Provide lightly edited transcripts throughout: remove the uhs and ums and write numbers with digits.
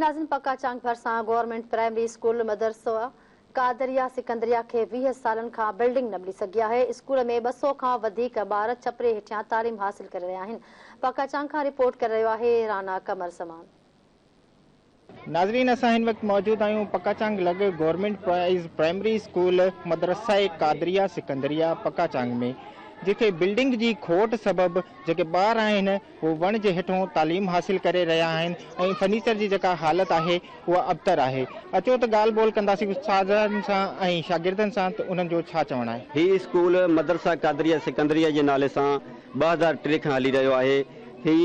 नाज़िन पक्का चांग भरिसां government primary school मदरसो Qadria सिकंदरिया के 20 सालन खां बिल्डिंग न मिली सघी आहे। स्कूल में 200 खां वधीक ॿार छपरे हेठियां तालीम हासिल करे रहिया आहिनि। पक्का चांग खां रिपोर्ट करे रहियो आहे राना कमर समान। नाज़रीन, असां हिन वक्त मौजूद आहियूं पक्का चांग लॻ गवर्नमेंट प्राइमरी स्कूल मदरसा कादरिया सिकंदरिया पक्का चांग में, जेके बिल्डिंग जी खोट सबब जेके ॿार आहिनि वो वण जे हेठों तालीम हासिल करे रहिया आहिनि ऐं फर्नीचर जी जेका हालत आहे उहा अबतर आहे। अचो त ॻाल्हि ॿोल कंदासीं उस्तादनि सां ऐं शागिर्दनि सां त उन्हनि जो छा चवणु आहे। ही स्कूल मदरसा कादरिया सिकंदरिया जे नाले सां 2003 खां हली रहियो आहे। ही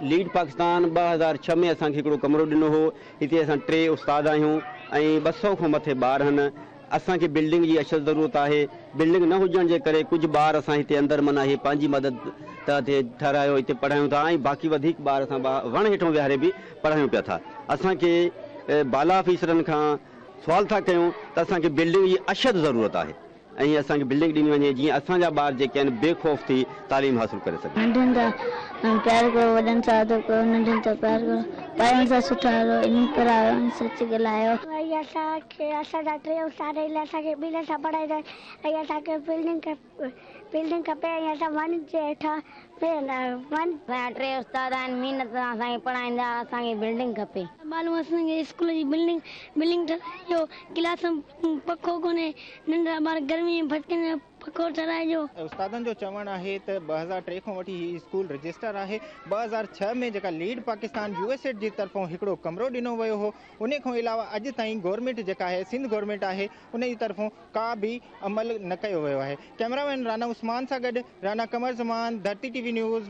लीड पाकिस्तान 2006 में असांखे हिकिड़ो कमरो ॾिनो हो। हिते असां 3 उस्ताद आहियूं ऐं 200 खां मथे ॿार आहिनि। असांखे बिल्डिंग जी अशद ज़रूरत आहे। बिल्डिंग न हुजण जे करे कुझु ॿार असां हिते अंदरि माना ही पंहिंजी मदद ते ठहिरायो हिते पढ़ायूं था ऐं बाक़ी वधीक ॿार असां वण हेठों विहारे बि पढ़ायूं पिया था। असांखे बाला ऑफिसरनि खां सुवाल था कयूं त असांखे बिल्डिंग जी अशद ज़रूरत आहे ऐं असांखे बिल्डिंग ॾिनी वञे जीअं असांजा ॿार जेके आहिनि बेखौफ़ थी तालीम हासिल करे सघनि। नंढनि सां प्यार करो, वॾनि सां अदब करो, नंढनि सां प्यार करो, पढ़ण सां सुठा रहो, इन करायो, सच ॻाल्हायो। असांजा 3 उस्ताद आहिनि, असांखे ॿिन्हिनि सां पढ़ाईंदा आहिनि ऐं असांखे बिल्डिंग खपे ऐं असां वन जे हेठां वन 3 उस्ताद आहिनि, महिनत सां असांखे पढ़ाईंदा, असांखे बिल्डिंग खपे। मालूम असांखे स्कूल जी बिल्डिंग ठाहिराइजो, क्लास पखो कोन्हे, नंढा ॿार गर्मी में भटकनि पखो ठाहिराइजो। उस्तादनि जो चवणु आहे त 2003 खां वठी ही स्कूल रजिस्टर आहे। 2006 में जेका लीड पाकिस्तान यूएसएड जी तरफ़ों हिकिड़ो कमरो ॾिनो वियो हो, उन खां अलावा अॼु ताईं गवर्नमेंट जेका आहे सिंध गवर्नमेंट आहे उन जी तरफ़ों का बि अमल न कयो वियो आहे। कैमरामैन राना उस्मान सां गॾु राना कमर ज़मान, धरती टीवी न्यूज़।